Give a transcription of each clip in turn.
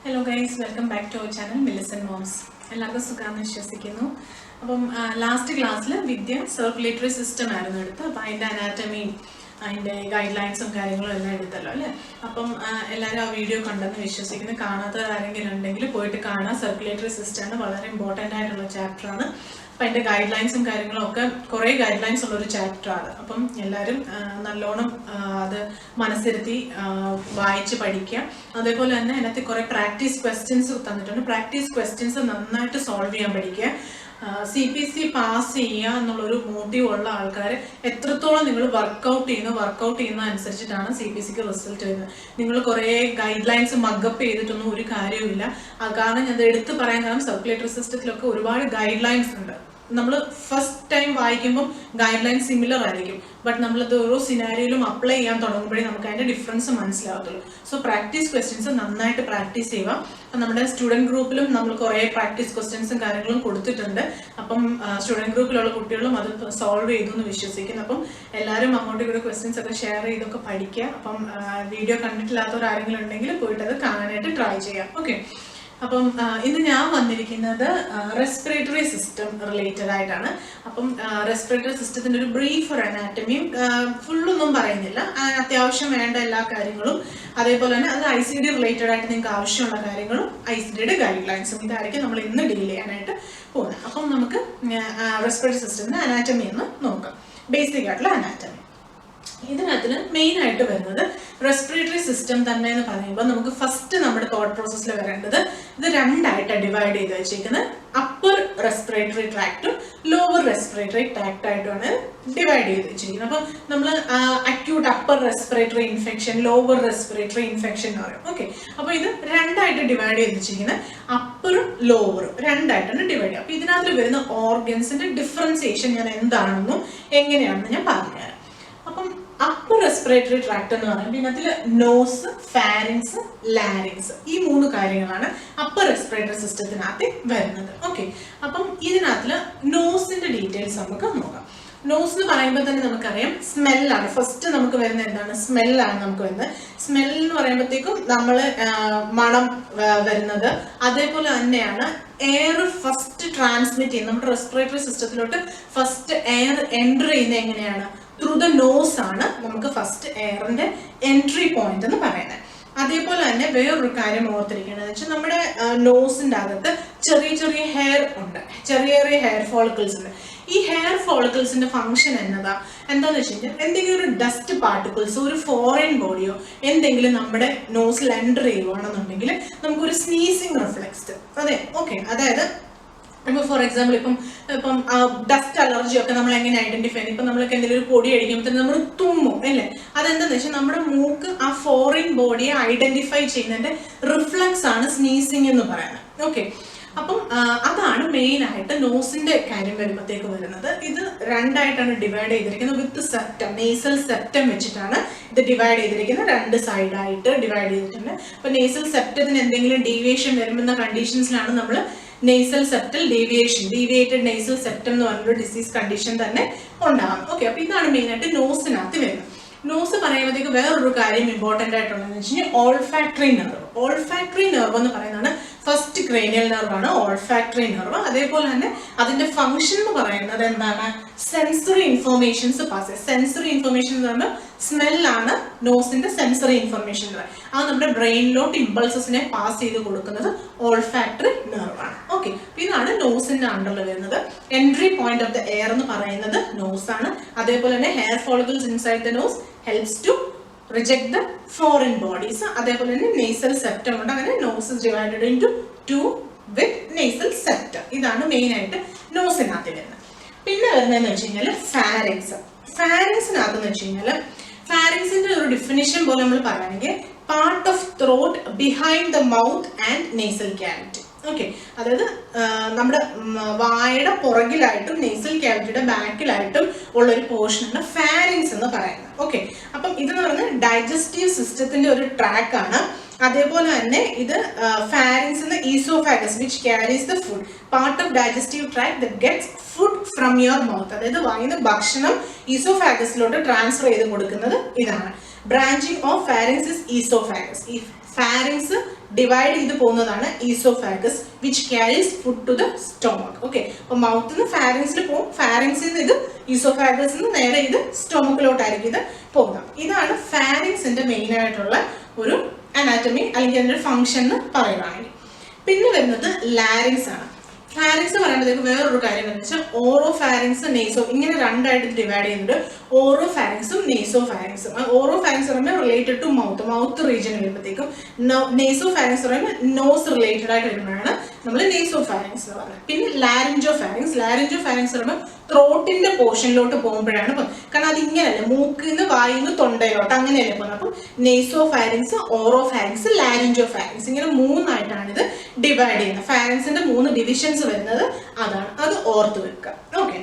Hello guys, welcome back to our channel Millicent Moms. എല്ലാവർക്കും സുഖാന്ന് വിശ്വസിക്കുന്നു. അപ്പം ലാസ്റ്റ് ക്ലാസ്സിൽ വിദ്യ സർക്കുലേറ്ററി സിസ്റ്റം ആയിരുന്നു എടുത്ത്. അപ്പം അതിൻ്റെ അനാറ്റമിയും അതിൻ്റെ ഗൈഡ് ലൈൻസും കാര്യങ്ങളും എല്ലാം എടുത്തല്ലോ അല്ലേ. അപ്പം എല്ലാവരും ആ വീഡിയോ കണ്ടെന്ന് വിശ്വസിക്കുന്നു. കാണാത്തവർ ആരെങ്കിലും ഉണ്ടെങ്കിൽ പോയിട്ട് കാണാം. സർക്കുലേറ്ററി സിസ്റ്റമാണ് വളരെ ഇമ്പോർട്ടൻ്റ് ആയിട്ടുള്ള ചാപ്റ്ററാണ്. അപ്പം അതിൻ്റെ ഗൈഡ് ലൈൻസും കാര്യങ്ങളും ഒക്കെ കുറേ ഗൈഡ് ലൈൻസ് ഉള്ളൊരു ചാപ്റ്ററാണ്. അപ്പം എല്ലാവരും നല്ലോണം അത് മനസ്സിരുത്തി വായിച്ച് പഠിക്കുക. അതേപോലെ തന്നെ അതിനകത്ത് കുറേ പ്രാക്ടീസ് ക്വസ്റ്റ്യൻസ് തന്നിട്ടുണ്ട്. പ്രാക്ടീസ് ക്വസ്റ്റ്യൻസ് നന്നായിട്ട് സോൾവ് ചെയ്യാൻ പഠിക്കുക. CPC പാസ് ചെയ്യുക എന്നുള്ളൊരു മോട്ടീവ് ഉള്ള ആൾക്കാർ എത്രത്തോളം നിങ്ങൾ വർക്കൗട്ട് ചെയ്യുന്ന അനുസരിച്ചിട്ടാണ് CPCക്ക് റിസൾട്ട് വരുന്നത്. നിങ്ങൾ കുറേ ഗൈഡ് ലൈൻസ് മഗപ്പ് ചെയ്തിട്ടൊന്നും ഒരു കാര്യവുമില്ല. കാരണം ഞാൻ എടുത്ത് പറയാൻ കാരണം സർക്കുലേറ്ററി സിസ്റ്റത്തിലൊക്കെ ഒരുപാട് ഗൈഡ് ലൈൻസ് ഉണ്ട്. നമ്മൾ ഫസ്റ്റ് ടൈം വായിക്കുമ്പോൾ ഗൈഡ് ലൈൻ സിമിലർ ആയിരിക്കും, ബട്ട് നമ്മളത് ഓരോ സിനാരിയോയിലും അപ്ലൈ ചെയ്യാൻ തുടങ്ങുമ്പോഴേ നമുക്ക് അതിൻ്റെ ഡിഫറൻസ് മനസ്സിലാവത്തുള്ളൂ. സോ പ്രാക്ടീസ് ക്വസ്റ്റ്യൻസ് നന്നായിട്ട് പ്രാക്ടീസ് ചെയ്യുക. അപ്പം നമ്മുടെ സ്റ്റുഡൻറ് ഗ്രൂപ്പിലും നമ്മൾ കുറേ പ്രാക്ടീസ് ക്വസ്റ്റ്യൻസും കാര്യങ്ങളും കൊടുത്തിട്ടുണ്ട്. അപ്പം സ്റ്റുഡൻറ് ഗ്രൂപ്പിലുള്ള കുട്ടികളും അത് സോൾവ് ചെയ്തു എന്ന് വിശ്വസിക്കുന്നു. അപ്പം എല്ലാവരും അങ്ങോട്ടും ഇങ്ങോട്ട് ക്വസ്റ്റ്യൻസ് ഒക്കെ ഷെയർ ചെയ്തൊക്കെ പഠിക്കുക. അപ്പം വീഡിയോ കണ്ടിട്ടില്ലാത്തവർ ആരെങ്കിലും ഉണ്ടെങ്കിൽ പോയിട്ട് അത് കാണാനായിട്ട് ട്രൈ ചെയ്യാം. ഓക്കെ, അപ്പം ഇന്ന് ഞാൻ വന്നിരിക്കുന്നത് റെസ്പിറേറ്ററി സിസ്റ്റം റിലേറ്റഡ് ആയിട്ടാണ്. അപ്പം റെസ്പിറേറ്ററി സിസ്റ്റത്തിൻ്റെ ഒരു ബ്രീഫ് ഒരു അനാറ്റമിയും ഫുള്ളൊന്നും പറയുന്നില്ല, അത്യാവശ്യം വേണ്ട എല്ലാ കാര്യങ്ങളും, അതേപോലെ തന്നെ അത് ICD റിലേറ്റഡ് ആയിട്ട് നിങ്ങൾക്ക് ആവശ്യമുള്ള കാര്യങ്ങളും ICDയുടെ ഗൈഡ് ലൈൻസും ഇതായിരിക്കും നമ്മൾ ഇന്ന് ഡീൽ ചെയ്യാനായിട്ട് പോകുന്നത്. അപ്പം നമുക്ക് റെസ്പിറേറ്ററി സിസ്റ്റത്തിൻ്റെ അനാറ്റമി എന്ന് നോക്കാം. ബേസിക് ആയിട്ടുള്ള അനാറ്റമി. ഇതിനകത്ത് മെയിൻ ആയിട്ട് വരുന്നത് റെസ്പിറേറ്ററി സിസ്റ്റം തന്നെ എന്ന് പറയുമ്പോൾ നമുക്ക് ഫസ്റ്റ് നമ്മുടെ തോട്ട് പ്രോസസ്സിൽ വരേണ്ടത് ഇത് രണ്ടായിട്ട് ഡിവൈഡ് ചെയ്ത് വെച്ചിരിക്കുന്നത്. അപ്പർ റെസ്പിറേറ്ററി ട്രാക്റ്റും ലോവർ റെസ്പിറേറ്ററി ട്രാക്റ്റ് ആയിട്ടുമാണ് ഡിവൈഡ് ചെയ്ത് വെച്ചിരിക്കുന്നത്. അപ്പം നമ്മൾ acute upper respiratory infection, lower respiratory infection എന്ന് പറയും. ഓക്കെ, അപ്പോൾ ഇത് രണ്ടായിട്ട് ഡിവൈഡ് ചെയ്ത് വെച്ചിരിക്കുന്നത്. അപ്പറും ലോവറും രണ്ടായിട്ടാണ് ഡിവൈഡ് ചെയ്യുക. അപ്പോൾ ഇതിനകത്ത് വരുന്ന ഓർഗൻസിന്റെ ഡിഫറൻസിയേഷൻ ഞാൻ എന്താണെന്നും എങ്ങനെയാണെന്ന് ഞാൻ പറഞ്ഞുതരാം. അപ്പം അപ്പർ റെസ്പിറേറ്ററി ട്രാക്ട് എന്ന് പറയുമ്പോൾ ഇതിനകത്ത് നോസ്, ഫാരിങ്സ്, ലാരിങ്സ് ഈ മൂന്ന് കാര്യങ്ങളാണ് അപ്പർ റെസ്പിറേറ്ററി സിസ്റ്റത്തിനകത്ത് വരുന്നത്. ഓക്കെ, അപ്പം ഇതിനകത്ത് നോസിന്റെ ഡീറ്റെയിൽസ് നമുക്ക് നോക്കാം. നോസ് എന്ന് പറയുമ്പോൾ തന്നെ നമുക്കറിയാം സ്മെല്ലാണ് ഫസ്റ്റ് നമുക്ക് വരുന്നത്. എന്താണ് സ്മെല്ലാണ് നമുക്ക് വരുന്നത്. സ്മെൽ എന്ന് പറയുമ്പോഴത്തേക്കും നമ്മൾ മണം വരുന്നത്. അതേപോലെ തന്നെയാണ് എയർ ഫസ്റ്റ് ട്രാൻസ്മിറ്റ് ചെയ്യുന്നത്. നമ്മുടെ റെസ്പിറേറ്ററി സിസ്റ്റത്തിലോട്ട് ഫസ്റ്റ് എയർ എൻ്റർ ചെയ്യുന്നത് എങ്ങനെയാണ്? ത്രൂ ദ നോസ് ആണ് നമുക്ക് ഫസ്റ്റ് എയറിന്റെ എൻട്രി പോയിന്റ് എന്ന് പറയുന്നത്. അതേപോലെ തന്നെ വേറൊരു കാര്യം ഓർത്തിരിക്കേണ്ടത് വെച്ചാൽ നമ്മുടെ നോസിന്റെ അകത്ത് ചെറിയ ചെറിയ ഹെയർ ഉണ്ട്, ചെറിയ ചെറിയ ഹെയർ ഫോളിക്കിൾസ് ഉണ്ട്. ഈ ഹെയർ ഫോളിക്കിൾസിന്റെ ഫംഗ്ഷൻ എന്താന്ന് വെച്ച് കഴിഞ്ഞാൽ എന്തെങ്കിലും ഒരു ഡസ്റ്റ് പാർട്ടിക്കിൾസ്, ഒരു ഫോറിൻ ബോഡിയോ എന്തെങ്കിലും നമ്മുടെ നോസിൽ എൻ്റർ ചെയ്യുവാണെന്നുണ്ടെങ്കിൽ നമുക്കൊരു സ്നീസിങ് റിഫ്ലെക്സ്. അതെ, ഓക്കെ, അതായത് ഇപ്പോൾ ഫോർ എക്സാമ്പിൾ ഇപ്പം ഡസ്റ്റ് അലർജി ഒക്കെ നമ്മൾ എങ്ങനെ ഐഡന്റിഫൈ ചെയ്യും? ഇപ്പം നമ്മൾക്ക് എന്തെങ്കിലും ഒരു പൊടി അടിക്കുമ്പോൾ തന്നെ നമ്മൾ തുമ്മും അല്ലേ? അതെന്താണെന്ന് വെച്ചാൽ നമ്മുടെ മൂക്ക് ആ ഫോറിൻ ബോഡിയെ ഐഡന്റിഫൈ ചെയ്യുന്നതിന്റെ റിഫ്ലക്സ് ആണ് സ്നീസിങ് എന്ന് പറയുന്നത്. ഓക്കെ, അപ്പം അതാണ് മെയിൻ ആയിട്ട് നോസിന്റെ കാര്യം വരുമ്പോഴത്തേക്ക് വരുന്നത്. ഇത് രണ്ടായിട്ടാണ് ഡിവൈഡ് ചെയ്തിരിക്കുന്നത്. വിത്ത് സെപ്റ്റം, നേസൽ സെപ്റ്റം വെച്ചിട്ടാണ് ഇത് ഡിവൈഡ് ചെയ്തിരിക്കുന്നത്. രണ്ട് സൈഡായിട്ട് ഡിവൈഡ് ചെയ്തിട്ടുണ്ട്. അപ്പൊ നേസൽ സെപ്റ്റത്തിന് എന്തെങ്കിലും ഡീവിയേഷൻ വരുന്ന കണ്ടീഷൻസിലാണ് നമ്മൾ nasal septal deviation, deviated nasal septum എന്ന് പറഞ്ഞൊരു ഡിസീസ് കണ്ടീഷൻ തന്നെ ഉണ്ടാകും. ഓക്കെ, അപ്പൊ ഇതാണ് മെയിൻ ആയിട്ട് നോസിനകത്ത് വരുന്നത്. നോസ് പറയുമ്പോഴത്തേക്ക് വേറൊരു കാര്യം ഇമ്പോർട്ടൻ്റ് ആയിട്ടുള്ളതെന്ന് വെച്ച് കഴിഞ്ഞാൽ ഓൾഫാക്ടറി നെർവ്. ഓൾഫാക്ടറി നെർവ് എന്ന് പറയുന്നതാണ് ഫസ്റ്റ് ക്രേനിയൽ നെർവാണ് ഓൾഫാക്ടറി നെർവ്. അതേപോലെ തന്നെ അതിന്റെ ഫംഗ്ഷൻ എന്ന് പറയുന്നത് എന്താണ്? സെൻസറി ഇൻഫോർമേഷൻസ് പാസ് ചെയ്യുക. സെൻസറി ഇൻഫർമേഷൻ എന്ന് പറയുമ്പോൾ സ്മെല്ലാണ് നോസിന്റെ സെൻസറി ഇൻഫർമേഷൻ എന്ന് പറയുന്നത്. അത് നമ്മുടെ ബ്രെയിനിലോട്ട് ഇമ്പൾസസിനെ പാസ് ചെയ്ത് കൊടുക്കുന്നത് ഓൾഫാക്ടറി നെർവാണ്. ഓക്കെ, ഇതാണ് നോസിന്റെ അണ്ടറിൽ വരുന്നത്. Entry point of the air എന്ന് പറയുന്നത് നോസ് ആണ്. അതേപോലെ തന്നെ hair follicles inside the nose helps to reject the foreign bodies. അതേപോലെ തന്നെ nasal septum ഉണ്ട്. അങ്ങനെ nose is divided into two with nasal septum. ഇതാണ് മെയിൻ ആയിട്ട് നോസിനകത്ത് വരുന്നത്. പിന്നെ വരുന്നതെന്ന് വെച്ച് കഴിഞ്ഞാൽ ഫാരിങ്സ്. ഫാരിങ്സിനകത്ത് വെച്ച് കഴിഞ്ഞാൽ ഫാരിങ്സിന്റെ ഒരു ഡിഫിനിഷൻ പോലെ നമ്മൾ പറയുകയാണെങ്കിൽ part of throat behind the mouth and nasal cavity. Okay, അതായത് നമ്മുടെ വായയുടെ പുറകിലായിട്ടും നേസൽ ക്യാവിറ്റിയുടെ ബാക്കിലായിട്ടും ഉള്ള ഒരു പോർഷനാണ് ഫാരിങ്സ് എന്ന് പറയുന്നത്. ഓക്കെ, അപ്പം ഇതെന്ന് പറയുന്നത് ഡൈജസ്റ്റീവ് സിസ്റ്റത്തിന്റെ ഒരു ട്രാക്ക് ആണ്. അതേപോലെ തന്നെ ഇത് ഫാരിങ്സ് എന്ന oesophagus which carries the food, part of digestive tract that gets food from your mouth. അതായത് വായുന്ന ഭക്ഷണം ഈസോഫാഗസിലോട്ട് ട്രാൻസ്ഫർ ചെയ്ത് കൊടുക്കുന്നത് ഇതാണ്. Branching of pharynx is oesophagus. ഈ ഫാരിങ്സ് ഡിവൈഡ് ചെയ്ത് പോകുന്നതാണ് oesophagus which carries food to the stomach. Okay, അപ്പൊ മൗത്തിൽ നിന്ന് ഫാരിങ്സിൽ പോകും, ഫാരിങ്സിൽ നിന്ന് ഇത് ഈസോഫാഗസിൽ നിന്ന് നേരെ ഇത് സ്റ്റൊമക്കിലോട്ടായിരിക്കും ഇത് പോകുന്നത്. ഇതാണ് ഫാരിങ്സിന്റെ മെയിൻ ആയിട്ടുള്ള ഒരു അനാറ്റമി അല്ലെങ്കിൽ അതിന്റെ ഒരു ഫംഗ്ഷൻ എന്ന് പറയുകയാണെങ്കിൽ. പിന്നെ വരുന്നത് ലാരിങ്സ് ആണ്. ഫാരിങ്സ് പറയുമ്പോഴത്തേക്ക് വേറൊരു കാര്യം എന്ന് വെച്ചാൽ ഓറോ ഫാരിങ്സ് നെയ്സോ ഇങ്ങനെ രണ്ടായിട്ട് ഡിവൈഡ് ചെയ്യുന്നുണ്ട്. ഓറോ ഫാരിങ്സും നെയ്സോ ഫാരിങ്സും. ഓറോ ഫാരിങ്സ് പറയുമ്പോൾ റിലേറ്റഡ് ടു മൗത്ത് റീജിയൻ വരുമ്പോഴത്തേക്കും, നെയ്സോ ഫാരിങ്സ് പറയുമ്പോൾ നോസ് റിലേറ്റഡ് ആയിട്ട് വരുമ്പോഴാണ് നമ്മൾ നെയ്സോ ഫാരിങ്സ് എന്ന് പറയുന്നത്. പിന്നെ ലാരിഞ്ചോ ഫാരിങ്സ് പറയുമ്പോൾ ത്രോട്ടിന്റെ പോർഷനിലോട്ട് പോകുമ്പോഴാണ് കാരണം അത് ഇങ്ങനെയല്ലേ, മൂക്കിൽ നിന്ന് വായിൽ നിന്ന് തൊണ്ടയിലോട്ട് അങ്ങനെയല്ലേ പോകുന്നത്. അപ്പം നെയ്സോ pharynx, Auro pharynx, laryngo pharynx ഇങ്ങനെ മൂന്നായിട്ടാണ് ഇത് ഡിവൈഡ് ചെയ്യുന്നത്. ഫാരിങ്സിന്റെ 3 ഡിവിഷൻസ് വരുന്നത് അതാണ്, അത് ഓർത്ത് വെക്കുക. ഓക്കെ,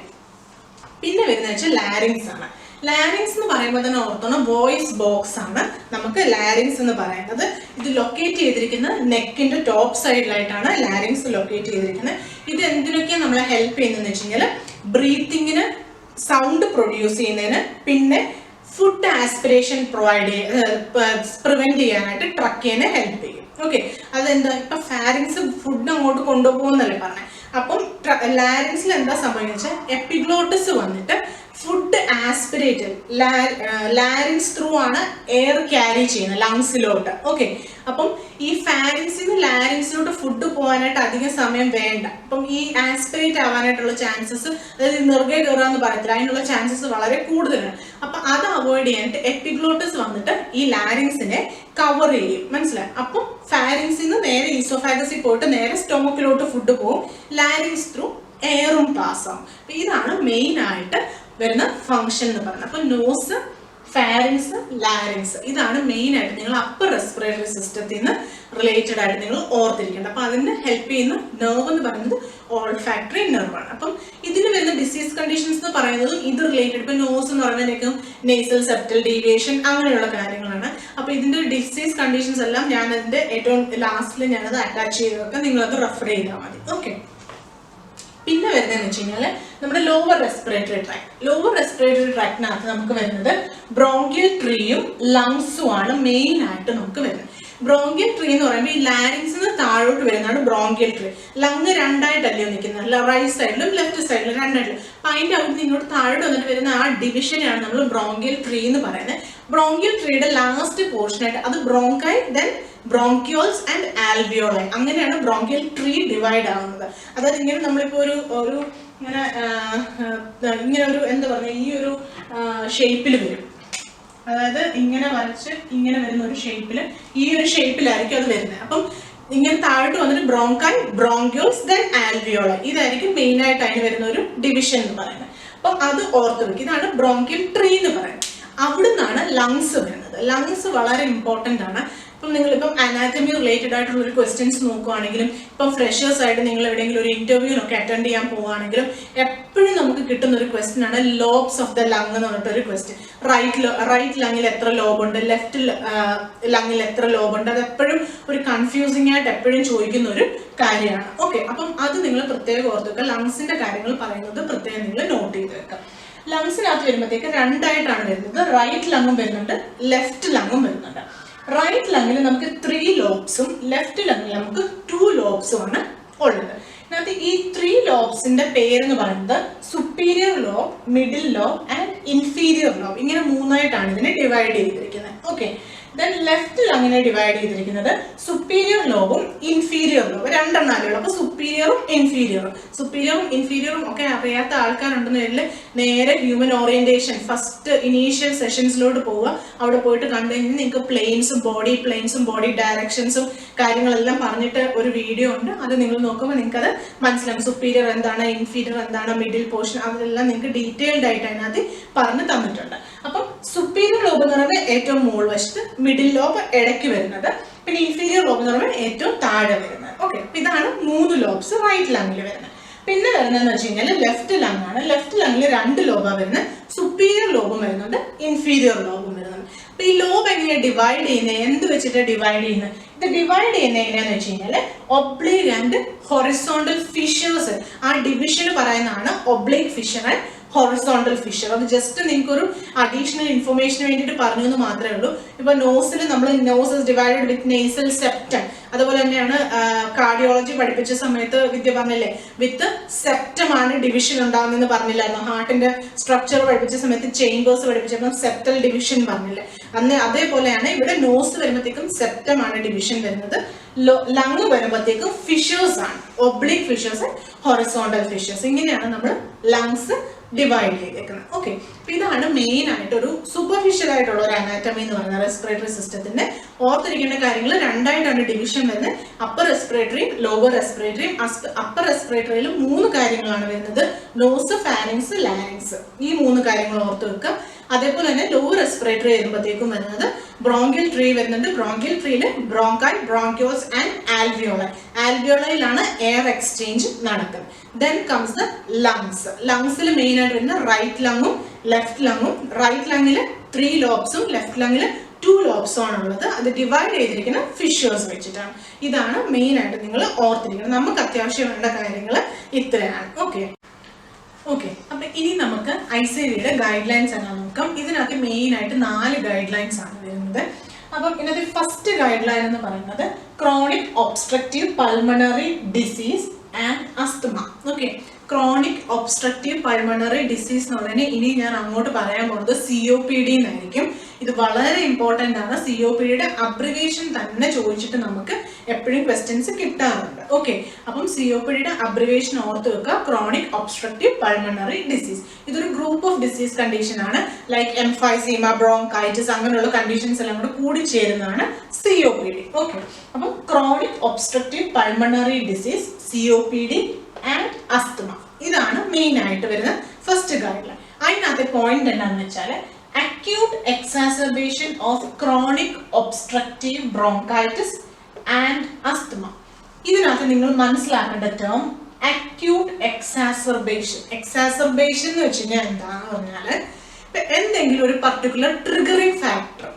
പിന്നെ വരുന്നത് വെച്ചാൽ ലാരിങ്സ് ആണ്. ലാരിങ്സ് എന്ന് പറയുമ്പോൾ തന്നെ ഓർത്തോണം വോയിസ് ബോക്സ് ആണ് നമുക്ക് ലാരിങ്സ് എന്ന് പറയുന്നത്. ഇത് ലൊക്കേറ്റ് ചെയ്തിരിക്കുന്നത് നെക്കിന്റെ ടോപ്പ് സൈഡിലായിട്ടാണ് ലാരിങ്സ് ലൊക്കേറ്റ് ചെയ്തിരിക്കുന്നത്. ഇത് എന്തിനൊക്കെയാണ് നമ്മളെ ഹെൽപ്പ് ചെയ്യുന്നതെന്ന് വെച്ച് കഴിഞ്ഞാൽ ബ്രീത്തിങ്ങിന്, സൗണ്ട് പ്രൊഡ്യൂസ് ചെയ്യുന്നതിന്, പിന്നെ ഫുഡ് ആസ്പിറേഷൻ പ്രിവെന്റ് ചെയ്യാനായിട്ട് ട്രക്കിനെ ഹെൽപ്പ് ചെയ്യും. ഓക്കെ, അതെന്താ ഇപ്പൊ ഫാരിങ്സ് ഫുഡ് അങ്ങോട്ട് കൊണ്ടുപോകുന്നല്ലേ പറഞ്ഞത്. അപ്പം ലാരിങ്സിൽ എന്താ സംഭവിക്കുന്നത് വെച്ചാൽ എപ്പിഗ്ലോട്ടസ് വന്നിട്ട് ഫുഡ് ആസ്പിറേറ്റ് ലാരിങ്സ് ത്രൂ ആണ് എയർ ക്യാരി ചെയ്യുന്നത് ലങ്സിലോട്ട്. ഓക്കെ, അപ്പം ഈ ഫാരിങ്സിൽ നിന്ന് ലാരിങ്സിലോട്ട് ഫുഡ് പോകാനായിട്ട് അധികം സമയം വേണ്ട. അപ്പം ഈ ആസ്പിറേറ്റ് ആവാനായിട്ടുള്ള ചാൻസസ്, അതായത് നിറുകെ കയറാന്ന് പറയത്തില്ല, അതിനുള്ള ചാൻസസ് വളരെ കൂടുതലാണ്. അപ്പൊ അത് അവോയ്ഡ് ചെയ്യാനായിട്ട് എപ്പിഗ്ലോട്ടസ് വന്നിട്ട് ഈ ലാരിങ്സിനെ കവർ ചെയ്യും. മനസ്സിലായി? അപ്പം ഫാരിങ്സിൽ നിന്ന് നേരെ ഈസോഫാഗസിൽ പോയിട്ട് നേരെ സ്റ്റൊമക്കിലോട്ട് ഫുഡ് പോകും, ലാരിങ്സ് ത്രൂ എയറും പാസ് ആവും. ഇതാണ് മെയിൻ ആയിട്ട് വരുന്ന ഫംഗ്ഷൻ എന്ന് പറയുന്നത്. അപ്പൊ നോസ്, ഫാരിങ്സ്, ലാരിങ്സ് ഇതാണ് മെയിൻ ആയിട്ട് നിങ്ങൾ അപ്പർ റെസ്പിറേറ്ററി സിസ്റ്റത്തിൽ നിന്ന് റിലേറ്റഡ് ആയിട്ട് നിങ്ങൾ ഓർത്തിരിക്കേണ്ടത്. അപ്പൊ അതിന് ഹെൽപ്പ് ചെയ്യുന്ന നെർവ് എന്ന് പറയുന്നത് ഓൾഫാക്ടറി നെർവാണ്. അപ്പം ഇതിന് വരുന്ന ഡിസീസ് കണ്ടീഷൻസ് എന്ന് പറയുന്നത് ഇത് റിലേറ്റഡ്, ഇപ്പൊ നോസ് എന്ന് പറയുന്നതിനേക്കും നേസൽ സെപ്റ്റൽ ഡീവിയേഷൻ അങ്ങനെയുള്ള കാര്യങ്ങളാണ്. അപ്പൊ ഇതിന്റെ ഡിസീസ് കണ്ടീഷൻസ് എല്ലാം ഞാൻ അതിന്റെ ഏറ്റവും ലാസ്റ്റിൽ ഞാനത് അറ്റാച്ച് ചെയ്ത് വെക്കാം, നിങ്ങളത് റെഫർ ചെയ്താൽ മതി. ഓക്കെ, പിന്നെ വരുന്നതെന്ന് വെച്ച് കഴിഞ്ഞാൽ നമ്മുടെ ലോവർ റെസ്പിറേറ്ററി ട്രാക്റ്റിനകത്ത് നമുക്ക് വരുന്നത് ബ്രോങ്കിയൽ ട്രീയും ലങ്സും ആണ് മെയിൻ ആയിട്ട് നമുക്ക് വരുന്നത്. ബ്രോങ്കിയൽ ട്രീ എന്ന് പറയുമ്പോൾ ഈ ലാരിങ്സിന് താഴോട്ട് വരുന്നതാണ് ബ്രോങ്കിയൽ ട്രീ. ലങ് രണ്ടായിട്ടല്ലേ നിൽക്കുന്നത്, റൈറ്റ് സൈഡിലും ലെഫ്റ്റ് സൈഡിലും രണ്ടായിട്ടിലും. അപ്പൊ അതിന്റെ അവിടെ ഇങ്ങോട്ട് താഴോട്ട് വന്നിട്ട് വരുന്ന ആ ഡിവിഷനാണ് നമ്മൾ ബ്രോങ്കിയൽ ട്രീ എന്ന് പറയുന്നത്. ബ്രോങ്കിയൽ ട്രീയുടെ ലാസ്റ്റ് പോർഷനായിട്ട് അത് bronchi, then bronchioles and alveoli, അങ്ങനെയാണ് ബ്രോങ്കിയൽ ട്രീ ഡിവൈഡ് ആവുന്നത്. അതായത് ഇങ്ങനെ നമ്മളിപ്പോ ഒരു ഇങ്ങനെ ഒരു എന്താ പറയുക, ഈ ഒരു ഷേപ്പിൽ വരും. അതായത് ഇങ്ങനെ വരച്ച് ഇങ്ങനെ വരുന്ന ഒരു ഷേപ്പിൽ, ഈ ഒരു ഷേപ്പിലായിരിക്കും അത് വരുന്നത്. അപ്പം ഇങ്ങനെ താഴോട്ട് വന്നിട്ട് ബ്രോങ്കൈ, ബ്രോങ്കിയോൾസ്, ദെൻ ആൽവിയോളൈ, ഇതായിരിക്കും മെയിൻ ആയിട്ട് അതിന് വരുന്ന ഒരു ഡിവിഷൻ എന്ന് പറയുന്നത്. അപ്പം അത് ഓർത്ത് വെക്കും, ഇതാണ് ബ്രോങ്കിയൽ ട്രീ എന്ന് പറയുന്നത്. അവിടെ നിന്നാണ് ലങ്സ് വരുന്നത്. ലങ്സ് വളരെ ഇമ്പോർട്ടൻ്റ് ആണ്. ഇപ്പം നിങ്ങളിപ്പം അനാറ്റമി റിലേറ്റഡ് ആയിട്ടുള്ള ഒരു ക്വസ്റ്റ്യൻസ് നോക്കുവാണെങ്കിലും, ഇപ്പം ഫ്രഷേഴ്സ് ആയിട്ട് നിങ്ങൾ എവിടെയെങ്കിലും ഒരു ഇന്റർവ്യൂവിനൊക്കെ അറ്റൻഡ് ചെയ്യാൻ പോവുകയാണെങ്കിലും എപ്പോഴും നമുക്ക് കിട്ടുന്ന ഒരു ക്വസ്റ്റ്യൻ ആണ് ലോബ്സ് ഓഫ് ദ ലങ് എന്ന് പറഞ്ഞിട്ടൊരു ക്വസ്റ്റ്യൻ. റൈറ്റ് ലങ്ങിൽ എത്ര ലോബുണ്ട്, ലെഫ്റ്റ് ലങ്ങിൽ എത്ര ലോബുണ്ട്, അത് എപ്പോഴും ഒരു കൺഫ്യൂസിംഗ് ആയിട്ട് എപ്പോഴും ചോദിക്കുന്ന ഒരു കാര്യമാണ്. ഓക്കെ, അപ്പം അത് നിങ്ങൾ പ്രത്യേകം ഓർത്ത് വെക്കുക. ലങ്സിന്റെ കാര്യങ്ങൾ പറയുന്നത് പ്രത്യേകം നിങ്ങൾ നോട്ട് ചെയ്ത് വെക്കുക. ലങ്സിനകത്ത് വരുമ്പോഴത്തേക്ക് രണ്ടായിട്ടാണ് വരുന്നത്. റൈറ്റ് ലങ്ങും വരുന്നുണ്ട്, ലെഫ്റ്റ് ലങ്ങും വരുന്നുണ്ട്. റൈറ്റ് ലങ്ങിൽ നമുക്ക് 3 ലോബ്സും ലെഫ്റ്റ് ലങ്ങിൽ നമുക്ക് 2 ലോബ്സും ആണ് ഉള്ളത്. ഇതിനകത്ത് ഈ 3 ലോബ്സിന്റെ പേരെന്ന് പറയുന്നത് superior lobe, middle lobe and inferior lobe. ഇങ്ങനെ 3ആയിട്ടാണ് ഇതിനെ ഡിവൈഡ് ചെയ്തിരിക്കുന്നത്. ഓക്കെ, ദെൻ ലെഫ്റ്റ് ലങ്ങിനെ ഡിവൈഡ് ചെയ്തിരിക്കുന്നത് സുപ്പീരിയർ ലോബും ഇൻഫീരിയർ ലോബും, രണ്ടെണ്ണാലുള്ളൂ. അപ്പൊ സുപ്പീരിയറും ഇൻഫീരിയറും ഒക്കെ അറിയാത്ത ആൾക്കാരുണ്ടെന്ന് വരില്ല, നേരെ ഹ്യൂമൻ ഓറിയന്റേഷൻ ഫസ്റ്റ് ഇനീഷ്യൽ സെഷൻസിലോട്ട് പോവുക. അവിടെ പോയിട്ട് കണ്ടു കഴിഞ്ഞാൽ നിങ്ങൾക്ക് പ്ലെയിൻസും ബോഡി ഡയറക്ഷൻസും കാര്യങ്ങളെല്ലാം പറഞ്ഞിട്ട് ഒരു വീഡിയോ ഉണ്ട്. അത് നിങ്ങൾ നോക്കുമ്പോൾ നിങ്ങൾക്ക് അത് മനസ്സിലാവും. സുപ്പീരിയർ എന്താണ്, ഇൻഫീരിയർ എന്താണ്, മിഡിൽ പോർഷൻ, അതെല്ലാം നിങ്ങൾക്ക് ഡീറ്റെയിൽഡ് ആയിട്ട് അതിനകത്ത് പറഞ്ഞു തന്നിട്ടുണ്ട്. അപ്പം സുപ്പീരിയർ ലോബ് എന്ന് പറയുന്നത് ഏറ്റവും മുകൾ വശത്ത്, മിഡിൽ ലോബ് ഇടയ്ക്ക് വരുന്നത്, പിന്നെ ഇൻഫീരിയർ ലോബ് എന്ന് പറയുമ്പോൾ ഏറ്റവും താഴെ വരുന്നത്. ഓക്കെ, ഇതാണ് 3 ലോബ്സ് റൈറ്റ് ലങ്ങിൽ വരുന്നത്. പിന്നെ വരുന്നതെന്ന് വെച്ച് കഴിഞ്ഞാൽ ലെഫ്റ്റ് ലങ് ആണ്. ലെഫ്റ്റ് ലങ്ങിൽ 2 ലോബാണ് വരുന്നത്. സുപ്പീരിയർ ലോബും വരുന്നുണ്ട്, ഇൻഫീരിയർ ലോബും വരുന്നുണ്ട്. അപ്പൊ ഈ ലോബ് എങ്ങനെയാണ് ഡിവൈഡ് ചെയ്യുന്നത്, എന്ത് വെച്ചിട്ട് ഡിവൈഡ് ചെയ്യുന്നത്? ഇത് ഡിവൈഡ് ചെയ്യുന്നത് എങ്ങനെയാന്ന് വെച്ച് കഴിഞ്ഞാൽ ഒബ്ലീഗ് ആൻഡ് ഹൊറിസോണ്ടൽ ഫിഷേഴ്സ്, ആ ഡിവിഷന് പറയുന്നതാണ് ഒബ്ലീഗ് ഫിഷർ ആൻഡ് ഹൊറിസോണ്ടൽ ഫിഷർ. അത് ജസ്റ്റ് നിങ്ങൾക്ക് ഒരു അഡീഷണൽ ഇൻഫർമേഷന് വേണ്ടിയിട്ട് പറഞ്ഞു എന്ന് മാത്രമേ ഉള്ളൂ. ഇപ്പൊ നോസിൽ നമ്മൾ nose is divided with nasal septum, അതുപോലെ തന്നെയാണ് കാർഡിയോളജി പഠിപ്പിച്ച സമയത്ത് വിദ്യ പറഞ്ഞില്ലേ വിത്ത് സെപ്റ്റം ആണ് ഡിവിഷൻ ഉണ്ടാകുന്നതെന്ന് പറഞ്ഞില്ലായിരുന്നു. ഹാർട്ടിന്റെ സ്ട്രക്ചർ പഠിപ്പിച്ച സമയത്ത് ചേംബേഴ്സ് പഠിപ്പിച്ചപ്പോൾ സെപ്റ്റൽ ഡിവിഷൻ പറഞ്ഞില്ലേ, അന്ന് അതേപോലെയാണ് ഇവിടെ നോസ് വരുമ്പോഴത്തേക്കും സെപ്റ്റം ആണ് ഡിവിഷൻ വരുന്നത്. ലങ് വരുമ്പോഴത്തേക്കും ഫിഷേഴ്സ് ആണ്, ഒബ്ലിക് ഫിഷേഴ്സ്, ഹൊറിസോണ്ടൽ ഫിഷേഴ്സ്. ഇങ്ങനെയാണ് നമ്മൾ ലങ്സ് ഡിവൈഡ് ചെയ്തേക്കുന്നത്. ഓക്കെ, അപ്പൊ ഇതാണ് മെയിൻ ആയിട്ട് ഒരു സൂപ്പർഫിഷ്യൽ ആയിട്ടുള്ള ഒരു അനാറ്റമി എന്ന് പറയുന്നത് റെസ്പിറേറ്ററി സിസ്റ്റത്തിന്റെ. ഓർത്തിരിക്കേണ്ട കാര്യങ്ങൾ രണ്ടായിട്ടാണ് ഡിവിഷൻ വരുന്നത്, അപ്പർ റെസ്പിറേറ്ററിയും ലോവർ റെസ്പിറേറ്ററിയും. അപ്പർ റെസ്പിറേറ്ററിയിൽ 3 കാര്യങ്ങളാണ് വരുന്നത്, നോസ്, ഫാരിങ്സ്, ലാരിങ്സ്. ഈ 3 കാര്യങ്ങൾ ഓർത്ത് വെക്കുക. അതേപോലെ തന്നെ ലോവർ റെസ്പിറേറ്ററി വരുമ്പോഴത്തേക്കും വരുന്നത് ബ്രോങ്കിയൽ ട്രീ വരുന്നുണ്ട്. ബ്രോങ്കിയൽ ട്രീയിൽ ബ്രോങ്കൈ, ബ്രോങ്കിയോസ് ആൻഡ് ആൽവിയോളൈ. ആൽവിയോളയിലാണ് എയർ എക്സ്ചേഞ്ച് നടക്കുന്നത്. Then comes the lungs. ലങ്സിൽ മെയിൻ ആയിട്ട് വരുന്ന റൈറ്റ് ലങ്ങും ലെഫ്റ്റ് ലങ്ങും. റൈറ്റ് ലങ്ങിൽ 3 ലോബ്സും ലെഫ്റ്റ് ലങ്ങിൽ 2 ലോബ്സും ആണുള്ളത്. അത് ഡിവൈഡ് ചെയ്തിരിക്കുന്ന ഫിഷേഴ്സ് വെച്ചിട്ടാണ്. ഇതാണ് മെയിൻ ആയിട്ട് നിങ്ങൾ ഓർത്തിരിക്കുന്നത്. നമുക്ക് അത്യാവശ്യം വേണ്ട കാര്യങ്ങൾ ഇത്രയാണ്. ഓക്കെ, അപ്പൊ ഇനി നമുക്ക് ICVയുടെ ഗൈഡ് ലൈൻസ് എന്നാ നോക്കാം. ഇതിനകത്ത് മെയിൻ ആയിട്ട് 4 ഗൈഡ് ലൈൻസ് ആണ് വരുന്നത്. അപ്പം ഇതിനകത്ത് ഫസ്റ്റ് ഗൈഡ് ലൈൻ എന്ന് പറയുന്നത് chronic obstructive pulmonary disease and അസ്തമ. Okay, chronic obstructive pulmonary disease എന്നുള്ളതിന് ഇനി ഞാൻ അങ്ങോട്ട് പറയാൻ പോകുന്നത് COPD എന്നായിരിക്കും. ഇത് വളരെ ഇമ്പോർട്ടൻ്റ് ആണ്. COPDയുടെ അബ്രിവേഷൻ തന്നെ ചോദിച്ചിട്ട് നമുക്ക് എപ്പോഴും ക്വസ്റ്റ്യൻസ് കിട്ടാറുണ്ട്. ഓക്കെ, അപ്പം COPDയുടെ അബ്രിവേഷൻ ഓർത്ത് വെക്കുക, ക്രോണിക് ഒബ്സ്ട്രക്റ്റീവ് പൾമണറി ഡിസീസ്. ഇതൊരു ഗ്രൂപ്പ് ഓഫ് ഡിസീസ് കണ്ടീഷൻ ആണ്. ലൈക്ക് എംഫൈസീമ, ബ്രോങ്കൈറ്റിസ് അങ്ങനെയുള്ള കണ്ടീഷൻസ് എല്ലാം കൂടെ കൂടി ചേരുന്നതാണ് COPD. ഓക്കെ, അപ്പം chronic obstructive pulmonary disease, COPD and അസ്തമ, ഇതാണ് മെയിൻ ആയിട്ട് വരുന്ന ഫസ്റ്റ് ഗൈഡ് ലൈൻ. അതിനകത്തെ പോയിന്റ് എന്താണെന്ന് വെച്ചാൽ acute exacerbation of chronic obstructive bronchitis and asthma. ഇതിനകത്ത് നിങ്ങൾ മനസ്സിലാക്കേണ്ട ടേം acute exacerbation. exacerbation എന്ന് വെച്ച് കഴിഞ്ഞാൽ എന്താണെന്ന് പറഞ്ഞാൽ എന്തെങ്കിലും ഒരു പർട്ടിക്കുലർ ട്രിഗറിങ് ഫാക്ടർ.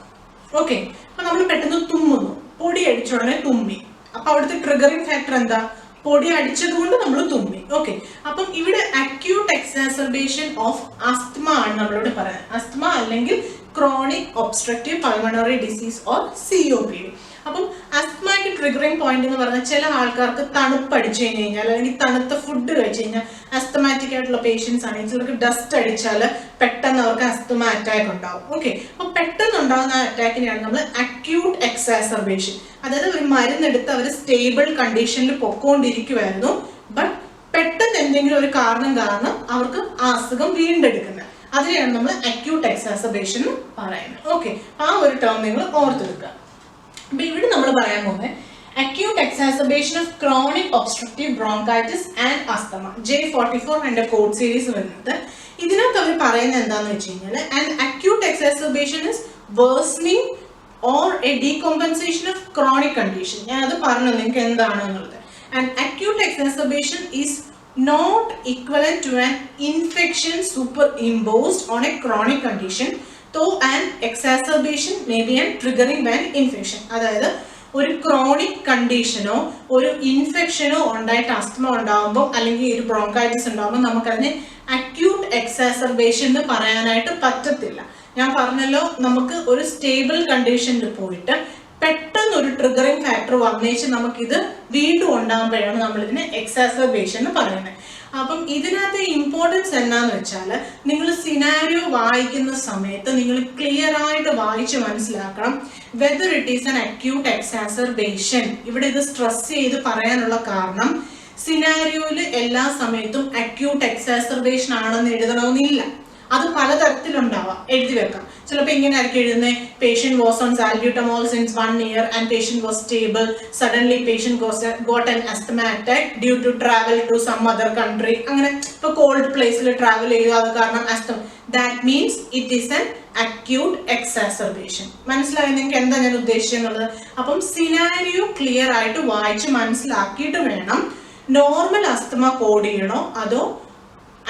ഓക്കെ, അപ്പൊ നമ്മൾ പെട്ടെന്ന് തുമ്മുന്നു, പൊടി അടിച്ച ഉടനെ തുമ്മി. അപ്പൊ അവിടുത്തെ ട്രിഗറിങ് ഫാക്ടർ എന്താ? പൊടി അടിച്ചത് കൊണ്ട് നമ്മൾ തുമ്മി. ഓക്കെ, അപ്പം ഇവിടെ അക്യൂട്ട് എക്സാസർബേഷൻ ഓഫ് അസ്തമ ആണ് നമ്മളോട് പറയുന്നത്. അസ്തമ അല്ലെങ്കിൽ chronic obstructive pulmonary disease or COPD. അപ്പം അസ്തമയ്ക്ക് ട്രിഗറിങ് പോയിന്റ് എന്ന് പറഞ്ഞാൽ ചില ആൾക്കാർക്ക് തണുപ്പ് അടിച്ചു കഴിഞ്ഞാൽ അല്ലെങ്കിൽ തണുത്ത ഫുഡ് കഴിച്ചു കഴിഞ്ഞാൽ അസ്തമാറ്റിക് ആയിട്ടുള്ള പേഷ്യൻസ് ആണെങ്കിൽ ചിലർക്ക് ഡസ്റ്റ് അടിച്ചാൽ പെട്ടെന്ന് അവർക്ക് അസ്തമ അറ്റാക്ക് ഉണ്ടാവും. ഓക്കെ, അപ്പൊ പെട്ടെന്ന് ഉണ്ടാകുന്ന അറ്റാക്കിനെയാണ് നമ്മൾ അക്യൂട്ട് എക്സാസർബേഷൻ. അതായത് ഒരു മരുന്നെടുത്ത് അവർ സ്റ്റേബിൾ കണ്ടീഷനിൽ പൊക്കോണ്ടിരിക്കുമായിരുന്നു, ബട്ട് പെട്ടെന്ന് എന്തെങ്കിലും ഒരു കാരണം അവർക്ക് ആ അസുഖം വീണ്ടെടുക്കുന്നത്. അതിനെയാണ് നമ്മൾ അക്യൂട്ട് എക്സാസർബേഷൻ എന്ന് പറയുന്നത്. ഓക്കെ, ആ ഒരു ടേം നിങ്ങൾ ഓർത്തെടുക്കുക. അപ്പൊ ഇവിടെ നമ്മൾ പറയാൻ പോകുന്നത് acute exacerbation of chronic obstructive bronchitis and asthma, J44 എന്റെ കോഡ് സീരീസ് വരുന്നത്. ഇതിനകത്ത് അവർ പറയുന്നത് എന്താണെന്ന് വെച്ച് കഴിഞ്ഞാൽ an acute exacerbation is worsening or a decompensation of chronic condition. ഞാൻ അത് പറഞ്ഞു നിങ്ങൾക്ക് എന്താണെന്നുള്ളത്. An acute exacerbation is not equivalent to an infection superimposed on a chronic condition, though an exacerbation may be a triggering by an infection. അതായത് ഒരു chronic കണ്ടീഷനോ ഒരു ഇൻഫെക്ഷനോ ഉണ്ടായിട്ട് അസ്തമ ഉണ്ടാകുമ്പോൾ അല്ലെങ്കിൽ ഒരു ബ്രോങ്കൈറ്റിസ് ഉണ്ടാകുമ്പോൾ നമുക്കതിനെ അക്യൂട്ട് എക്സാസർബേഷൻ എന്ന് പറയാനായിട്ട് പറ്റത്തില്ല. ഞാൻ പറഞ്ഞല്ലോ, നമുക്ക് ഒരു സ്റ്റേബിൾ കണ്ടീഷനിൽ പോയിട്ട് പെട്ടെന്ന് ഒരു ട്രിഗറിങ് ഫാക്ടർ വന്നേച്ച് നമുക്കിത് വീണ്ടും ഉണ്ടാകുമ്പോഴാണ് നമ്മളിതിനെ എക്സാസർബേഷൻ എന്ന് പറയുന്നത്. അപ്പം ഇതിനകത്ത് ഇമ്പോർട്ടൻസ് എന്നാന്ന് വെച്ചാൽ നിങ്ങൾ സിനാരിയോ വായിക്കുന്ന സമയത്ത് നിങ്ങൾ ക്ലിയർ ആയിട്ട് വായിച്ച് മനസ്സിലാക്കണം whether it is an acute exacerbation. ഇവിടെ ഇത് സ്ട്രെസ് ചെയ്ത് പറയാനുള്ള കാരണം സിനാരിയോയിൽ എല്ലാ സമയത്തും അക്യൂട്ട് എക്സാസർബേഷൻ ആണെന്ന് എഴുതണമെന്നില്ല. അത് പലതരത്തിലുണ്ടാവാം, എഴുതി വെക്കാം. ചിലപ്പോൾ ഇങ്ങനെ ആയിരിക്കും എഴുതുന്നത്, patient was on salbutamol since 1 year and patient was stable. Suddenly patient got an asthma attack due to travel to some other country. അങ്ങനെ ഇപ്പൊ കോൾഡ് പ്ലേസിൽ ട്രാവൽ ചെയ്തു, അത് കാരണം asthma. That means it is an acute exacerbation. മനസ്സിലായി നിങ്ങൾക്ക് എന്താ ഞാൻ ഉദ്ദേശിച്ചെന്നുള്ളത്? അപ്പം സിനാരിയോ ക്ലിയർ ആയിട്ട് വായിച്ച് മനസ്സിലാക്കിയിട്ട് വേണം നോർമൽ അസ്തമ കോഡ് ചെയ്യണോ അതോ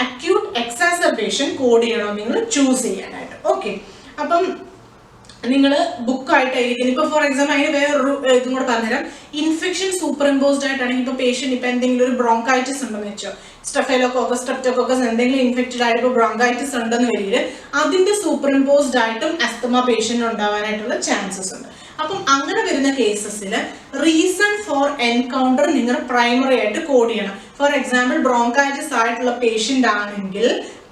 അക്യൂട്ട് എക്സാസർബേഷൻ കോഡ് ചെയ്യണോ നിങ്ങൾ ചൂസ് ചെയ്യാനായിട്ട്. ഓക്കെ, അപ്പം നിങ്ങൾ ബുക്കായിട്ട് എഴുതിക്കുന്നത്. ഇപ്പോൾ ഫോർ എക്സാമ്പിൾ അതിന് വേറൊരു ഇതും കൂടെ പറഞ്ഞുതരാം. ഇൻഫെക്ഷൻ സൂപ്പർ ഇമ്പോസ്ഡ് ആയിട്ടാണെങ്കിൽ ഇപ്പോൾ പേഷ്യന്റ് ഇപ്പൊ എന്തെങ്കിലും ഒരു ബ്രോങ്കൈറ്റിസ് ഉണ്ടെന്ന് വെച്ചോ, സ്റ്റെഫൈലോകോക്കസ് സ്ട്രെപ്റ്റോകോക്കസ് എന്തെങ്കിലും ഇൻഫെക്റ്റഡ് ആയിട്ട് ഇപ്പോൾ ബ്രോങ്കൈറ്റിസ് ഉണ്ടെന്ന് വരിക, അതിന്റെ സൂപ്പർ ഇമ്പോസ്ഡ് ആയിട്ടും അസ്തമ പേഷ്യന്റ് ഉണ്ടാവാനായിട്ടുള്ള ചാൻസസ് ഉണ്ട്. അപ്പം അങ്ങനെ വരുന്ന കേസസിൽ റീസൺ ഫോർ എൻകൗണ്ടർ നിങ്ങൾ പ്രൈമറി ആയിട്ട് കോഡ് ചെയ്യണം. ഫോർ എക്സാമ്പിൾ ബ്രോങ്കൈറ്റിസ് ആയിട്ടുള്ള പേഷ്യന്റ് ആണെങ്കിൽ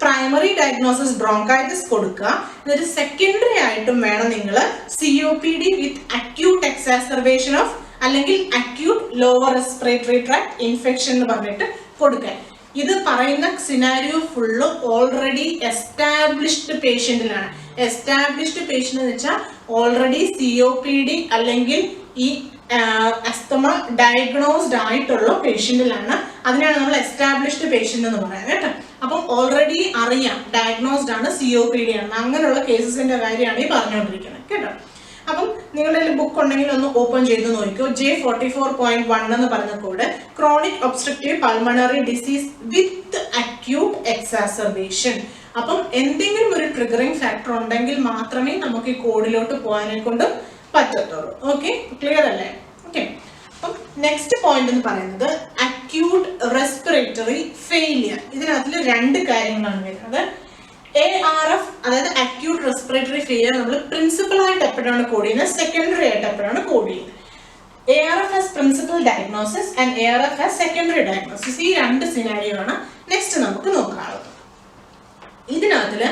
പ്രൈമറി ഡയഗ്നോസിസ് ബ്രോങ്കൈറ്റിസ് കൊടുക്കുക. എന്നിട്ട് സെക്കൻഡറി ആയിട്ടും വേണം നിങ്ങൾ COPD with acute exacerbation of അല്ലെങ്കിൽ acute lower respiratory tract infection എന്ന് പറഞ്ഞിട്ട് കൊടുക്കാൻ. ഇത് പറയുന്ന സിനാരിയോ ഫുള്ള് ഓൾറെഡി എസ്റ്റാബ്ലിഷ്ഡ് പേഷ്യന്റിലാണ്. എസ്റ്റാബ്ലിഷ്ഡ് പേഷ്യന്റ് എന്ന് വെച്ചാൽ ഓൾറെഡി COPD അല്ലെങ്കിൽ ഈ അസ്തമ ഡയഗ്നോസ്ഡ് ആയിട്ടുള്ള പേഷ്യന്റിലാണ്. അതിനാണ് നമ്മൾ എസ്റ്റാബ്ലിഷ്ഡ് പേഷ്യന്റ് എന്ന് പറയുന്നത് കേട്ടോ. അപ്പം ഓൾറെഡി അറിയാം ഡയഗ്നോസ്ഡ് ആണ്, COPD ആണ്. അങ്ങനെയുള്ള കേസസിന്റെ കാര്യമാണ് ഈ പറഞ്ഞുകൊണ്ടിരിക്കുന്നത് കേട്ടോ. അപ്പം നിങ്ങളുടെ ബുക്ക് ഉണ്ടെങ്കിൽ ഒന്ന് ഓപ്പൺ ചെയ്ത് നോക്കിക്കോ. J44.1 എന്ന് പറഞ്ഞ code chronic obstructive pulmonary disease വിത്ത് അക്യൂട്ട് എക്സാസർബേഷൻ. അപ്പം എന്തെങ്കിലും ഒരു ട്രിഗറിംഗ് ഫാക്ടർ ഉണ്ടെങ്കിൽ മാത്രമേ നമുക്ക് ഈ കോഡിലോട്ട് പോകാനെ കൊണ്ട് പറ്റത്തുള്ളൂ. ഓക്കെ, ക്ലിയർ അല്ലേ? ഓക്കെ, അപ്പം നെക്സ്റ്റ് പോയിന്റ് എന്ന് പറയുന്നത് അക്യൂട്ട് റെസ്പിറേറ്ററി ഫെയിലിയർ. ഇതിനകത്തിൽ രണ്ട് കാര്യങ്ങളാണ് വരുന്നത്. ARF അതായത് അക്യൂട്ട് റെസ്പിറേറ്ററി ഫെയിലിയർ നമ്മൾ പ്രിൻസിപ്പൽ ആയിട്ട് എപ്പോഴാണ് കോഡ് ചെയ്യുന്നത്, സെക്കൻഡറി ആയിട്ട് എപ്പോഴാണ് കോഡ് ചെയ്യുന്നത്. ARF has principal diagnosis and ARF has secondary diagnosis. ഈ രണ്ട് സിനാരിയോ ആണ് നെക്സ്റ്റ് നമുക്ക് നോക്കാനുള്ളത്. ഇതിനകത്തില്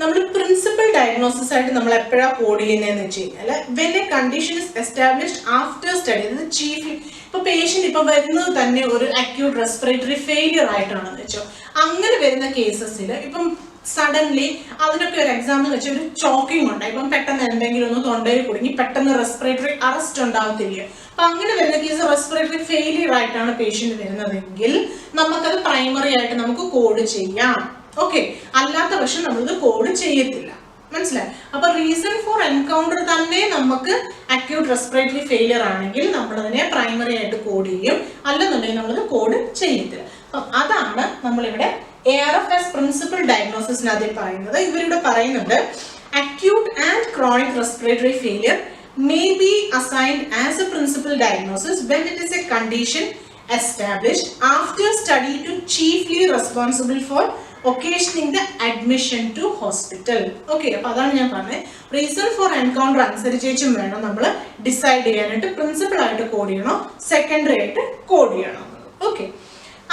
നമ്മൾ പ്രിൻസിപ്പൽ ഡയഗ്നോസിസ് ആയിട്ട് നമ്മൾ എപ്പോഴാണ് കോഡ് ചെയ്യുന്നതെന്ന് വെച്ച് കഴിഞ്ഞാൽ when A condition is established after study. അത് ചീഫ്ലി ഇപ്പൊ പേഷ്യന്റ് ഇപ്പൊ വരുന്നത് തന്നെ ഒരു അക്യൂട്ട് റെസ്പിറേറ്ററി ഫെയിലിയർ ആയിട്ടാണെന്ന് വെച്ചോ, അങ്ങനെ വരുന്ന കേസസിൽ ഇപ്പം സഡൻലി അതിനൊക്കെ ഒരു എക്സാമ്പിൾ വെച്ച് ഒരു ചോക്കിംഗ് ഉണ്ട്. ഇപ്പം പെട്ടെന്ന് എന്തെങ്കിലും ഒന്ന് തൊണ്ടയിൽ കുടുങ്ങി പെട്ടെന്ന് റെസ്പിറേറ്ററി അറസ്റ്റ് ഉണ്ടാവത്തില്ല. അപ്പൊ അങ്ങനെ വരുന്ന കേസ് റെസ്പിറേറ്ററി ഫെയിലിയർ ആയിട്ടാണ് പേഷ്യന്റ് വരുന്നതെങ്കിൽ നമുക്കത് പ്രൈമറി ആയിട്ട് നമുക്ക് കോഡ് ചെയ്യാം. ഓക്കെ, അല്ലാത്ത പക്ഷം നമ്മളിത് കോഡ് ചെയ്യത്തില്ല. മനസ്സിലായി? അപ്പൊ റീസൺ ഫോർ എൻകൗണ്ടർ തന്നെ നമുക്ക് അക്യൂട്ട് റെസ്പിറേറ്ററി ഫെയിലിയർ ആണെങ്കിൽ നമ്മളതിനെ പ്രൈമറി ആയിട്ട് കോഡ് ചെയ്യും, അല്ലെന്നുണ്ടെങ്കിൽ നമ്മളിത് കോഡ് ചെയ്യത്തില്ല. അപ്പം അതാണ് നമ്മളിവിടെ ARF as പ്രിൻസിപ്പൽ ഡയഗ്നോസിസിനകത്ത് പറയുന്നത്. ഇവരിവിടെ പറയുന്നുണ്ട് acute and chronic respiratory failure may be assigned as a principal diagnosis when it is a condition established after study to chiefly responsible for occasioning the admission to hospital. Okay, അപ്പോൾ അതാണ് ഞാൻ പറഞ്ഞത്. Reason for encounter അനുസരിച്ചും വേണം നമ്മൾ decide ചെയ്യാനായിട്ട് principal ആയിട്ട് code ചെയ്യണോ സെക്കൻഡറി ആയിട്ട് കോഡ് ചെയ്യണോ. ഓക്കെ,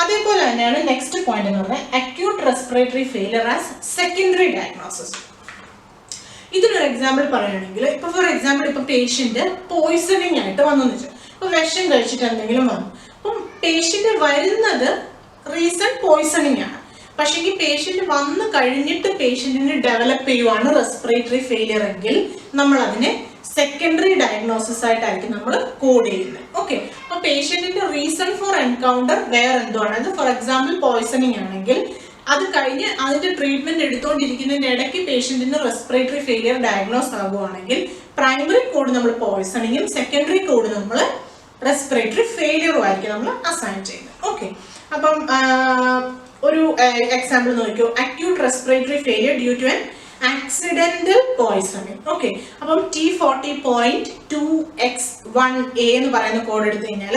അതേപോലെ തന്നെയാണ് നെക്സ്റ്റ് പോയിന്റ് എന്ന് പറഞ്ഞാൽ acute respiratory failure as secondary diagnosis. ഇതിനൊരു എക്സാമ്പിൾ പറയുകയാണെങ്കിൽ ഇപ്പൊ ഫോർ എക്സാമ്പിൾ ഇപ്പൊ പേഷ്യന്റ് പോയിസണിങ് ആയിട്ട് വന്നു വെച്ചാൽ ഇപ്പൊ വിഷം കഴിച്ചിട്ട് എന്തെങ്കിലും വന്നു. അപ്പം പേഷ്യന്റ് വരുന്നത് റീസൺ പോയിസണിങ് ആണ്. പക്ഷേ ഈ പേഷ്യന്റ് വന്നു കഴിഞ്ഞിട്ട് പേഷ്യന്റിന് ഡെവലപ്പ് ചെയ്യുവാണ് റെസ്പിറേറ്ററി ഫെയിലിയർ എങ്കിൽ നമ്മൾ അതിനെ സെക്കൻഡറി ഡയഗ്നോസിസ് ആയിട്ടായിരിക്കും നമ്മൾ കോഡ് ചെയ്യുന്നത്. ഓക്കെ, അപ്പൊ പേഷ്യന്റിന്റെ റീസൺ ഫോർ എൻകൗണ്ടർ വേറെ എന്തോ ആണ്. അത് ഫോർ എക്സാമ്പിൾ പോയിസണിങ് ആണെങ്കിൽ അത് കഴിഞ്ഞ് അതിന്റെ ട്രീറ്റ്മെന്റ് എടുത്തുകൊണ്ടിരിക്കുന്നതിന്റെ ഇടയ്ക്ക് പേഷ്യന്റിന് റെസ്പിറേറ്ററി ഫെയിലിയർ ഡയഗ്നോസ് ആകുവാണെങ്കിൽ പ്രൈമറി കോഡ് നമ്മൾ പോയിസണിങ്ങും സെക്കൻഡറി കോഡ് നമ്മൾ റെസ്പിറേറ്ററി ഫെയിലിയറും ആയിരിക്കും നമ്മൾ അസൈൻ ചെയ്യുന്നത്. ഓക്കെ, അപ്പം ഒരു എക്സാമ്പിൾ നോക്കിയോ, acute respiratory failure due to an accidental poisoning. Okay, അപ്പം T40.2X1A എന്ന് പറയുന്ന കോഡ് എടുത്തു കഴിഞ്ഞാൽ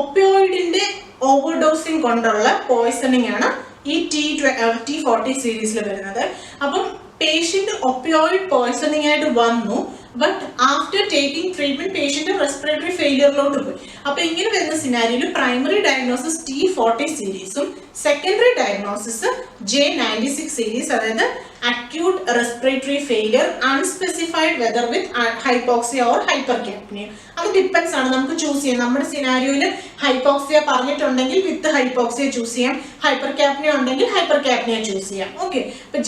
ഒപ്പിയോയിഡിന്റെ ഓവർഡോസിങ് കൊണ്ടുള്ള പോയിസണിങ് ആണ് ഈ T40 സീരീസിൽ വരുന്നത്. അപ്പം പേഷ്യന്റ് ഒപ്പിയോയിഡ് പോയിസണിങ് ആയിട്ട് വന്നു, but after taking treatment patient respiratory ഫെയിലിയറിലോട്ട് പോയി. അപ്പൊ ഇങ്ങനെ വരുന്ന സിനാരിയോയിൽ പ്രൈമറി ഡയഗ്നോസിസ് T40 സീരീസും സെക്കൻഡറി ഡയഗ്നോസിസ് J96 സീരീസ്, അതായത് acute respiratory failure unspecified whether with hypoxia or hypercapnia. അത് ഡിപ്പെൻസ് ആണ്, നമുക്ക് ചൂസ് ചെയ്യാം. നമ്മുടെ സിനാരിയോയിൽ ഹൈപ്പോക്സിയ പറഞ്ഞിട്ടുണ്ടെങ്കിൽ വിത്ത് ഹൈപ്പോക്സിയ ചൂസ് ചെയ്യാം, ഹൈപ്പർ കാപ്നിയ ഉണ്ടെങ്കിൽ ഹൈപ്പർ കാപ്നിയ ചൂസ് ചെയ്യാം. ഓക്കെ, ഇപ്പൊ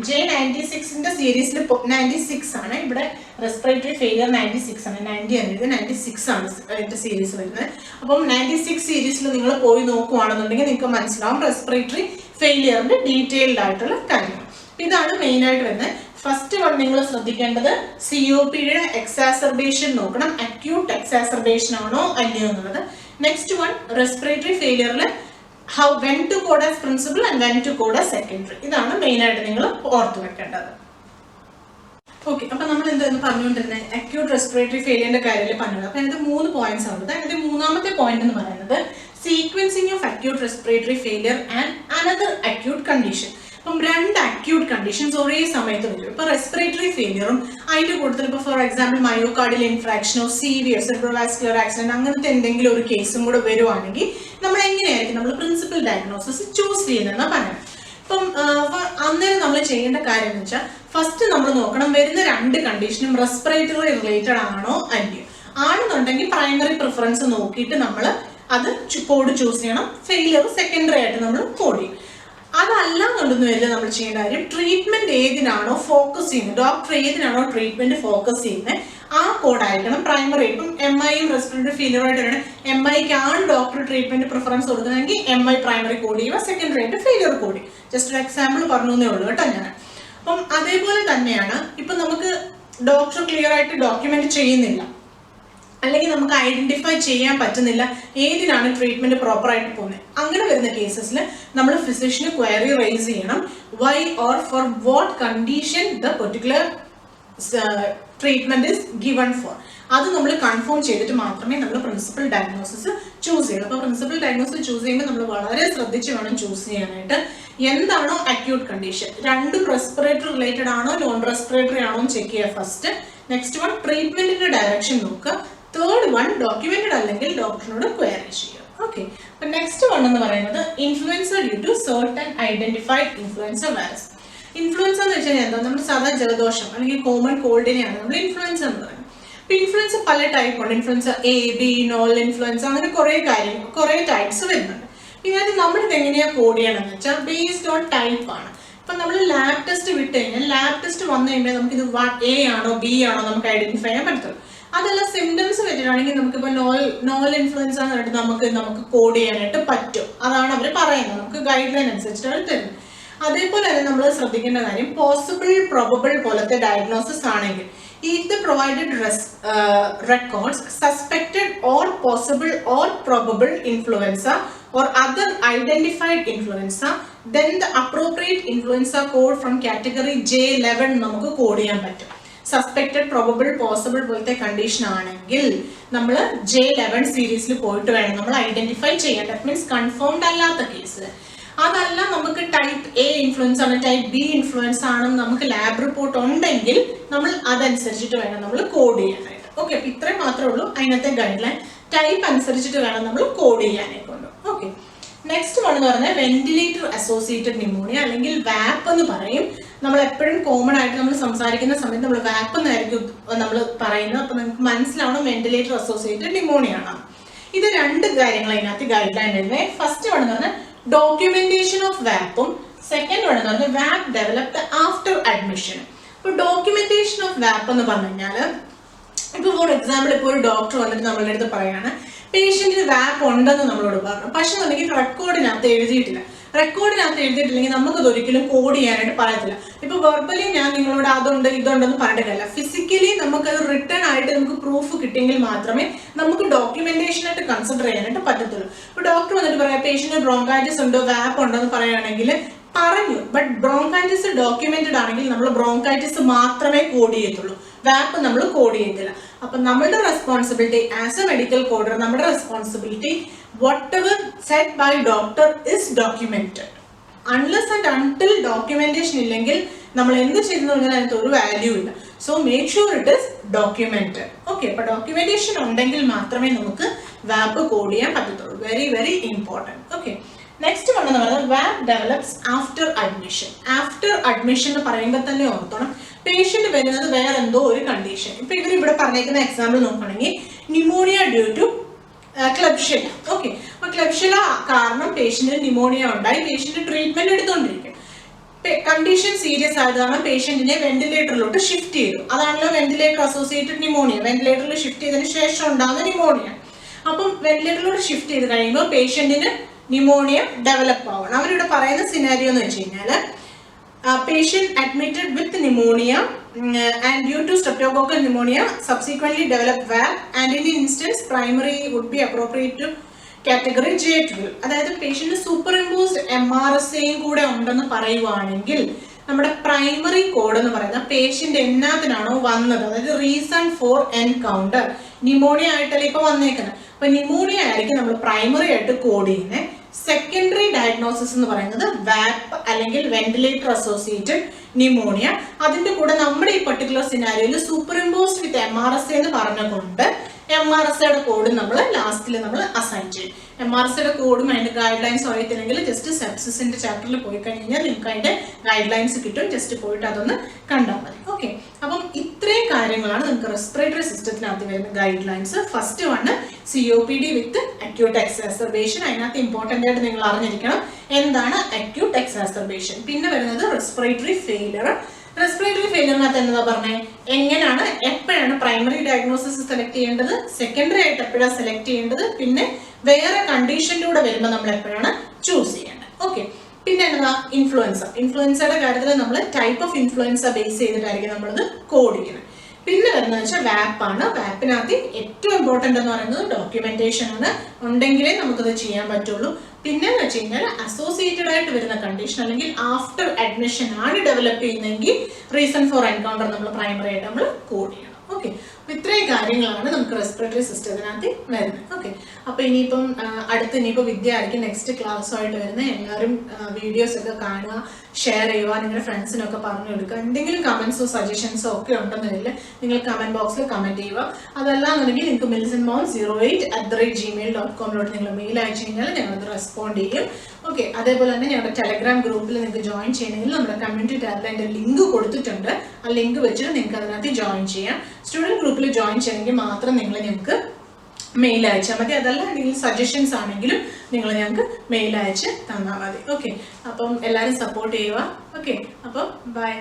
J96ന്റെ സീരീസിൽ 96 ആണ്, ഇവിടെ റെസ്പിറേറ്ററി ഫെയിലിയർ 96 ആണ്, 90 ആണ്, 96 ആണ് ഇതിന്റെ സീരീസ് വരുന്നത്. അപ്പം 96 സീരീസിൽ നിങ്ങൾ പോയി നോക്കുവാണെന്നുണ്ടെങ്കിൽ നിങ്ങൾക്ക് മനസ്സിലാവും റെസ്പിറേറ്ററി ഫെയിലിയറിന്റെ ഡീറ്റെയിൽഡ് ആയിട്ടുള്ള കാര്യങ്ങൾ. ഇതാണ് മെയിൻ ആയിട്ട് വരുന്നത്. ഫസ്റ്റ് വൺ നിങ്ങൾ ശ്രദ്ധിക്കേണ്ടത് COPD എക്സാസർബേഷൻ നോക്കണം, അക്യൂട്ട് എക്സാസർബേഷൻ ആണോ അല്ലയോ എന്നുള്ളത്. നെക്സ്റ്റ് വൺ റെസ്പിറേറ്ററി ഫെയിലിയറിൽ how when to code as principal and when to code as secondary. ഇതാണ് മെയിൻ ആയിട്ട് നിങ്ങൾ ഓർത്തു വെക്കേണ്ടത്. ഓക്കെ, അപ്പൊ നമ്മൾ എന്തായിരുന്നു പറഞ്ഞുകൊണ്ടിരുന്നത്? അക്യൂട്ട് റെസ്പിറേറ്ററി ഫെയിലിയറിന്റെ കാര്യത്തിൽ പറഞ്ഞത്. അപ്പൊ അതിന്റെ 3 പോയിന്റ്സ് ആണ്. അതിന്റെ മൂന്നാമത്തെ പോയിന്റ് എന്ന് പറയുന്നത് sequencing of acute respiratory failure and another acute condition. അപ്പം 2 അക്യൂട്ട് കണ്ടീഷൻസ് ഒരേ സമയത്ത് വരും. ഇപ്പൊ റെസ്പിറേറ്ററി ഫെയിലിയറും അതിന്റെ കൂട്ടത്തിൽ ഇപ്പൊ ഫോർ എക്സാമ്പിൾ മയോകാർഡിയൽ ഇൻഫ്രാക്ഷനോ സിവിയർ സെറിബ്രോവാസ്കുലർ ആക്സിഡന്റ് അങ്ങനത്തെ എന്തെങ്കിലും ഒരു കേസും കൂടെ വരുവാണെങ്കിൽ നമ്മൾ എങ്ങനെയായിരിക്കും നമ്മൾ പ്രിൻസിപ്പൽ ഡയഗ്നോസിസ് ചൂസ് ചെയ്യുന്നതെന്ന് പറയാം. ഇപ്പം അന്നേരം നമ്മൾ ചെയ്യേണ്ട കാര്യം എന്ന് വെച്ചാൽ ഫസ്റ്റ് നമ്മൾ നോക്കണം വരുന്ന 2 കണ്ടീഷനും റെസ്പിറേറ്ററി റിലേറ്റഡ് ആണോ അല്ലയോ. ആണെന്നുണ്ടെങ്കിൽ പ്രൈമറി പ്രിഫറൻസ് നോക്കിയിട്ട് നമ്മൾ അത് കോഡ് ചൂസ് ചെയ്യണം. ഫെയിലിയർ സെക്കൻഡറി ആയിട്ട് നമ്മൾ കോഡ് ചെയ്യും. അതല്ല എന്നുണ്ടെന്ന് വരില്ല നമ്മൾ ചെയ്യേണ്ട കാര്യം ട്രീറ്റ്മെന്റ് ഏതിനാണോ ഫോക്കസ് ചെയ്യുന്നത്, ഡോക്ടർ ഏതിനാണോ ട്രീറ്റ്മെന്റ് ഫോക്കസ് ചെയ്യുന്നത് ആ കോഡായിരിക്കണം പ്രൈമറി. ഇപ്പം MIയും റെസ്പിറേറ്ററി ഫെയിലിയറായിട്ട് വരണം. MIക്ക് ആണ് ഡോക്ടർ ട്രീറ്റ്മെന്റ് പ്രിഫറൻസ് കൊടുക്കുന്നതെങ്കിൽ MI പ്രൈമറി കോഡ് ചെയ്യുക, സെക്കൻഡറി ആയിട്ട് ഫെയിലിയർ കോഡ് ചെയ്യും. ജസ്റ്റ് ഒരു എക്സാമ്പിൾ പറഞ്ഞേ ഉള്ളൂ കേട്ടോ ഞാൻ. അപ്പം അതേപോലെ തന്നെയാണ് ഇപ്പൊ നമുക്ക് ഡോക്ടർ ക്ലിയർ ആയിട്ട് ഡോക്യുമെന്റ് ചെയ്യുന്നില്ല, അല്ലെങ്കിൽ നമുക്ക് ഐഡന്റിഫൈ ചെയ്യാൻ പറ്റുന്നില്ല ഏതിനാണ് ട്രീറ്റ്മെന്റ് പ്രോപ്പർ ആയിട്ട് പോകുന്നത്. അങ്ങനെ വരുന്ന കേസസിൽ നമ്മൾ ഫിസിഷ്യന് ക്വയറി റേസ് ചെയ്യണം. Why or for what condition the particular treatment is given for. അത് നമ്മൾ കൺഫേം ചെയ്തിട്ട് മാത്രമേ നമ്മൾ പ്രിൻസിപ്പൽ ഡയഗ്നോസിസ് ചൂസ് ചെയ്യുള്ളൂ. അപ്പോൾ പ്രിൻസിപ്പൽ ഡയഗ്നോസിസ് ചൂസ് ചെയ്യുമ്പോൾ നമ്മൾ വളരെ ശ്രദ്ധിച്ച് വേണം ചൂസ് ചെയ്യാനായിട്ട്. എന്താണോ അക്യൂട്ട് കണ്ടീഷൻ, 2 റെസ്പിറേറ്ററി റിലേറ്റഡ് ആണോ നോൺ റെസ്പിറേറ്ററി ആണോ ചെക്ക് ചെയ്യുക ഫസ്റ്റ്. നെക്സ്റ്റ് വൺ ട്രീറ്റ്മെന്റിന്റെ ഡയറക്ഷൻ നോക്കുക. തേർഡ് വൺ ഡോക്യുമെന്റഡ് അല്ലെങ്കിൽ ഡോക്ടറിനോട് ക്വയറി ചെയ്യുക. ഓക്കെ, അപ്പൊ നെക്സ്റ്റ് വൺ എന്ന് പറയുന്നത് influenza due to certain identified influenza virus. Influenza എന്ന് വെച്ച് കഴിഞ്ഞാൽ എന്താ, നമ്മൾ സാധാരണ ജലദോഷം അല്ലെങ്കിൽ കോമൺ കോൾഡിനെയാണ് നമ്മൾ ഇൻഫ്ലുവൻസ എന്ന് പറയുന്നത്. അപ്പൊ ഇൻഫ്ലുവൻസ പല ടൈപ്പ് ഉണ്ട്. Influenza A, B, Nol influenza, അങ്ങനെ കുറെ ടൈപ്സ് വരുന്നുണ്ട്. ഇതിനകത്ത് നമ്മളിത് എങ്ങനെയാ കോഡ് ചെയ്യണമെന്ന് വെച്ചാൽ ബേസ്ഡ് ഓൺ ടൈപ്പ് ആണ്. ഇപ്പൊ നമ്മൾ ലാബ് ടെസ്റ്റ് വിട്ട് കഴിഞ്ഞാൽ ലാബ് ടെസ്റ്റ് വന്നു കഴിയുമ്പോൾ നമുക്ക് ഇത് A ആണോ B ആണോ നമുക്ക് ഐഡന്റിഫൈ ചെയ്യാൻ പറ്റുള്ളൂ. അതല്ല സിംറ്റംസ് വെച്ചിട്ടാണെങ്കിൽ നമുക്കിപ്പോൾ നോൾ ഇൻഫ്ലുവൻസ എന്ന് പറഞ്ഞിട്ട് നമുക്ക് കോഡ് ചെയ്യാനായിട്ട് പറ്റും. അതാണ് അവർ പറയുന്നത്, നമുക്ക് ഗൈഡ് ലൈൻ അനുസരിച്ചിട്ട് അവർ തരുന്നത്. അതേപോലെ തന്നെ നമ്മൾ ശ്രദ്ധിക്കേണ്ട കാര്യം പോസിബിൾ പ്രോബബിൾ പോലത്തെ ഡയഗ്നോസിസ് ആണെങ്കിൽ if the provided records suspected or possible or probable influenza or other identified influenza, then the appropriate influenza code from category J11 നമുക്ക് കോഡ് ചെയ്യാൻ പറ്റും. സസ്പെക്റ്റഡ് പ്രോബബിൾ പോസിബിൾ പോലത്തെ കണ്ടീഷൻ ആണെങ്കിൽ നമ്മൾ J11 സീരീസിൽ പോയിട്ട് വേണം നമ്മൾ ഐഡന്റിഫൈ ചെയ്യാൻ. ദാറ്റ് മീൻസ് കൺഫേംഡ് അല്ലാത്ത കേസ്. അതല്ല നമുക്ക് ടൈപ്പ് A ഇൻഫ്ലുവൻസ് ആണ്, ടൈപ്പ് B ഇൻഫ്ലുവൻസ് ആണെന്ന് നമുക്ക് ലാബ് റിപ്പോർട്ട് ഉണ്ടെങ്കിൽ നമ്മൾ അതനുസരിച്ചിട്ട് വേണം നമ്മൾ കോഡ് ചെയ്യാനായിട്ട്. ഓക്കെ, അപ്പൊ ഇത്രയും മാത്രമേ ഉള്ളൂ അതിനകത്തെ ഗൈഡ് ലൈൻ. ടൈപ്പ് അനുസരിച്ചിട്ട് വേണം നമ്മൾ കോഡ് ചെയ്യാനായിട്ട്. ഓക്കെ, നെക്സ്റ്റ് വൺ എന്ന് പറഞ്ഞാൽ വെന്റിലേറ്റർ അസോസിയേറ്റഡ് ന്യൂമോണിയ അല്ലെങ്കിൽ വാപ്പ് എന്ന് പറയും. നമ്മൾ എപ്പോഴും കോമൺ ആയിട്ട് നമ്മൾ സംസാരിക്കുന്ന സമയത്ത് നമ്മൾ വാപ്പ് എന്നായിരിക്കും നമ്മൾ പറയുന്നത്. അപ്പൊ നമുക്ക് മനസ്സിലാവണം വെന്റിലേറ്റർ അസോസിയേറ്റഡ് ന്യൂമോണിയ ആണ്. ഇത് 2 കാര്യങ്ങൾ അതിനകത്ത് ഗൈഡ് ലൈൻ വരുന്നത്. ഫസ്റ്റ് വൺ എന്ന് പറഞ്ഞാൽ ഡോക്യുമെന്റേഷൻ ഓഫ് വാപ്പും സെക്കൻഡ് വൺ എന്ന് പറഞ്ഞാൽ വാപ്പ് ഡെവലപ്ഡ് ആഫ്റ്റർ അഡ്മിഷൻ. ഇപ്പൊ ഡോക്യുമെന്റേഷൻ ഓഫ് വാപ്പ് എന്ന് പറഞ്ഞു കഴിഞ്ഞാൽ ഇപ്പൊ ഫോർ എക്സാമ്പിൾ ഇപ്പോൾ ഒരു ഡോക്ടർ വന്നിട്ട് നമ്മളുടെ അടുത്ത് പറയാണ് പേഷ്യന്റിന് വാപ്പ് ഉണ്ടെന്ന് നമ്മളോട് പറഞ്ഞു, പക്ഷെ എന്നുണ്ടെങ്കിൽ റെക്കോർഡിനകത്ത് എഴുതിയിട്ടില്ല. റെക്കോർഡിനകത്ത് എഴുതിയിട്ടില്ലെങ്കിൽ നമുക്കത് ഒരിക്കലും കോഡ് ചെയ്യാനായിട്ട് പറയത്തില്ല. ഇപ്പൊ വെർബലി ഞാൻ നിങ്ങളോട് അതുണ്ട് ഇതുണ്ടെന്ന് പറഞ്ഞിട്ട് കാര്യമില്ല. ഫിസിക്കലി നമുക്കത് റിട്ടേൺ ആയിട്ട് നമുക്ക് പ്രൂഫ് കിട്ടിയെങ്കിൽ മാത്രമേ നമുക്ക് ഡോക്യുമെന്റേഷൻ ആയിട്ട് കൺസിഡർ ചെയ്യാനായിട്ട് പറ്റത്തുള്ളൂ. ഇപ്പൊ ഡോക്ടർ വന്നിട്ട് പറയാം പേഷ്യന്റ് ബ്രോങ്കൈറ്റിസ് ഉണ്ടോ വാപ്പ് ഉണ്ടോ എന്ന് പറയുകയാണെങ്കിൽ പറഞ്ഞു, ബട്ട് ബ്രോങ്കൈറ്റിസ് ഡോക്യുമെന്റഡ് ആണെങ്കിൽ നമ്മൾ ബ്രോങ്കൈറ്റിസ് മാത്രമേ കോഡ് ചെയ്യത്തുള്ളൂ, വാപ്പ് നമ്മൾ കോഡ് ചെയ്യത്തില്ല. അപ്പൊ നമ്മളുടെ റെസ്പോൺസിബിലിറ്റി ആസ് എ മെഡിക്കൽ കോഡർ, നമ്മുടെ responsibility whatever said by doctor is documented. Unless and until documentation ഇല്ലെങ്കിൽ നമ്മൾ എന്ത് ചെയ്തെന്ന് പറഞ്ഞാൽ അതിനകത്ത് ഒരു വാല്യൂ ഇല്ല. So make sure it is documented. Okay, അപ്പൊ ഡോക്യുമെന്റേഷൻ ഉണ്ടെങ്കിൽ മാത്രമേ നമുക്ക് വാപ്പ് കോഡ് ചെയ്യാൻ പറ്റത്തുള്ളൂ. Very very important. Okay, next one എന്ന് പറയുന്നത് VAP develops after admission. After admission എന്ന് പറയുമ്പോൾ തന്നെ ഓർത്തോണം പേഷ്യന്റ് വരുന്നത് വേറെ എന്തോ ഒരു കണ്ടീഷൻ. ഇപ്പൊ ഇവിടെ പറഞ്ഞേക്കുന്ന എക്സാമ്പിൾ നോക്കുകയാണെങ്കിൽ ന്യൂമോണിയ ഡ്യൂ ടു ക്ലബ്ഷില. ഓക്കെ, അപ്പൊ ക്ലബ്ഷില കാരണം പേഷ്യന്റിന് ന്യൂമോണിയ ഉണ്ടായി, പേഷ്യന്റ് ട്രീറ്റ്മെന്റ് എടുത്തുകൊണ്ടിരിക്കും. കണ്ടീഷൻ സീരിയസ് ആയത് കാരണം പേഷ്യന്റിനെ വെന്റിലേറ്ററിലോട്ട് ഷിഫ്റ്റ് ചെയ്തു. അതാണല്ലോ വെന്റിലേറ്റർ അസോസിയേറ്റഡ് ന്യൂമോണിയ. വെന്റിലേറ്ററിൽ ഷിഫ്റ്റ് ചെയ്തതിന് ശേഷം ഉണ്ടാകുന്ന ന്യൂമോണിയ. അപ്പം വെന്റിലേറ്ററിലോട്ട് ഷിഫ്റ്റ് ചെയ്ത് കഴിയുമ്പോൾ പേഷ്യന്റിന് ന്യൂമോണിയ ഡെവലപ്പ് ആവണം. അവരിവിടെ പറയുന്ന സിനാരിയോ എന്ന് വെച്ച് കഴിഞ്ഞാൽ patient admitted with pneumonia and due to streptococcal pneumonia subsequently developed VAP, and in the instance primary would be appropriate to category J12. അതായത് പേഷ്യന്റ് സൂപ്പർ ഇമ്പോസ്ഡ് MRSAയും കൂടെ ഉണ്ടെന്ന് പറയുവാണെങ്കിൽ നമ്മുടെ പ്രൈമറി കോഡ് എന്ന് പറയുന്ന പേഷ്യന്റ് എന്നാത്തിനാണോ വന്നത്, അതായത് റീസൺ ഫോർ എൻകൗണ്ടർ, ന്യൂമോണിയ ആയിട്ടല്ലേ ഇപ്പൊ വന്നേക്കുന്നത്. അപ്പൊ ന്യൂമോണിയ ആയിരിക്കും നമ്മൾ പ്രൈമറി ആയിട്ട് കോഡ് ചെയ്യുന്നത്. സെക്കൻഡറി ഡയഗ്നോസിസ് എന്ന് പറയുന്നത് വാപ്പ് അല്ലെങ്കിൽ വെന്റിലേറ്റർ അസോസിയേറ്റഡ് ന്യൂമോണിയ. അതിന്റെ കൂടെ നമ്മുടെ ഈ പർട്ടിക്കുലർ സിനാരിയോയിൽ സൂപ്പർ ഇമ്പോസ്ഡ് വിത്ത് MRSA എന്ന് പറഞ്ഞുകൊണ്ട് MRSAയുടെ കോഡ് നമ്മൾ ലാസ്റ്റിൽ നമ്മൾ അസൈൻ ചെയ്യും. MRSAയുടെ കോഡും അതിന്റെ ഗൈഡ് ലൈൻസ് അറിയത്തില്ലെങ്കിൽ ജസ്റ്റ് സെപ്സിസിന്റെ ചാപ്റ്ററിൽ പോയി കഴിഞ്ഞാൽ നിങ്ങൾക്ക് അതിന്റെ ഗൈഡ് ലൈൻസ് കിട്ടും. ജസ്റ്റ് പോയിട്ട് അതൊന്ന് കണ്ടാൽ മതി. ഓക്കെ, അപ്പം ഇത്രയും കാര്യങ്ങളാണ് നമുക്ക് റെസ്പിറേറ്ററി സിസ്റ്റത്തിനകത്ത് വരുന്ന guide lines. First one COPD with acute exacerbation. അതിനകത്ത് ഇമ്പോർട്ടൻ്റ് ആയിട്ട് നിങ്ങൾ അറിഞ്ഞിരിക്കണം എന്താണ് അക്യൂട്ട് എക്സാസർബേഷൻ. പിന്നെ വരുന്നത് റെസ്പിറേറ്ററി ഫെയിലിയർ. റെസ്പിറേറ്ററി ഫെയിലിയറിനകത്ത് എന്താ പറഞ്ഞത്, എങ്ങനെയാണ് എപ്പോഴാണ് പ്രൈമറി ഡയഗ്നോസിസ് സെലക്ട് ചെയ്യേണ്ടത്, സെക്കൻഡറി ആയിട്ട് എപ്പോഴാണ് സെലക്ട് ചെയ്യേണ്ടത്, പിന്നെ വേറെ കണ്ടീഷനിലൂടെ വരുമ്പോൾ നമ്മൾ എപ്പോഴാണ് ചൂസ് ചെയ്യേണ്ടത്. ഓക്കെ, പിന്നെ എന്താ ഇൻഫ്ലുവൻസയുടെ കാര്യത്തിൽ നമ്മൾ ടൈപ്പ് ഓഫ് ഇൻഫ്ലുവൻസ ബേസ് ചെയ്തിട്ടായിരിക്കും നമ്മളത് കോഡ് ചെയ്യുന്നത്. പിന്നെ വരുന്നത് വെച്ചാൽ വാപ്പാണ്. വാപ്പിനകത്ത് ഏറ്റവും ഇമ്പോർട്ടൻ്റ് എന്ന് പറയുന്നത് ഡോക്യുമെന്റേഷൻ ആണ്. ഉണ്ടെങ്കിലേ നമുക്കത് ചെയ്യാൻ പറ്റുള്ളൂ. പിന്നെ എന്ന് വെച്ച് കഴിഞ്ഞാൽ അസോസിയേറ്റഡ് ആയിട്ട് വരുന്ന കണ്ടീഷൻ അല്ലെങ്കിൽ ആഫ്റ്റർ അഡ്മിഷൻ ആണ് ഡെവലപ്പ് ചെയ്യുന്നതെങ്കിൽ റീസൺ ഫോർ എൻകൗണ്ടർ നമ്മൾ പ്രൈമറി ആയിട്ട് നമ്മൾ കോഡ് ചെയ്യണം. ഓക്കെ, അപ്പൊ ഇത്രയും കാര്യങ്ങളാണ് നമുക്ക് റെസ്പിറേറ്ററി സിസ്റ്റത്തിനകത്ത് വരുന്നത്. ഓക്കെ, അപ്പൊ ഇനിയിപ്പം ഇനിയിപ്പോൾ വിദ്യ ആയിരിക്കും നെക്സ്റ്റ് ക്ലാസ്സുമായിട്ട് വരുന്നത്. എല്ലാവരും വീഡിയോസ് ഒക്കെ കാണുക, ഷെയർ ചെയ്യുക, നിങ്ങളുടെ ഫ്രണ്ട്സിനൊക്കെ പറഞ്ഞു കൊടുക്കുക. എന്തെങ്കിലും കമന്റ്സോ സജഷൻസോ ഒക്കെ ഉണ്ടെന്നതിൽ നിങ്ങൾ കമന്റ് ബോക്സിൽ കമന്റ് ചെയ്യുക. അതല്ലാന്നുണ്ടെങ്കിൽ നിങ്ങൾക്ക് millicentmoms08@gmail.com നിങ്ങൾ മെയിൽ അയച്ചു കഴിഞ്ഞാൽ ഞങ്ങളത് റെസ്പോണ്ട് ചെയ്യും. ഓക്കെ, അതേപോലെ തന്നെ ഞങ്ങളുടെ ടെലഗ്രാം ഗ്രൂപ്പിൽ നിങ്ങൾക്ക് ജോയിൻ ചെയ്യണമെങ്കിൽ നമ്മുടെ കമ്മ്യൂണിറ്റി ടാബിൽ അതിന്റെ ലിങ്ക് കൊടുത്തിട്ടുണ്ട്. ആ ലിങ്ക് വെച്ചിട്ട് നിങ്ങൾക്ക് അതിനകത്ത് ജോയിൻ ചെയ്യാം. സ്റ്റുഡൻറ് ഗ്രൂപ്പിൽ ജോയിൻ ചെയ്യണമെങ്കിൽ മാത്രം നിങ്ങൾ ഞങ്ങൾക്ക് മെയിൽ അയച്ചാൽ മതി. അതല്ല എന്തെങ്കിലും സജഷൻസ് ആണെങ്കിലും നിങ്ങൾ ഞങ്ങൾക്ക് മെയിൽ അയച്ച് തന്നാൽ മതി. ഓക്കെ, അപ്പം എല്ലാവരും സപ്പോർട്ട് ചെയ്യുക. ഓക്കെ, അപ്പം ബൈ.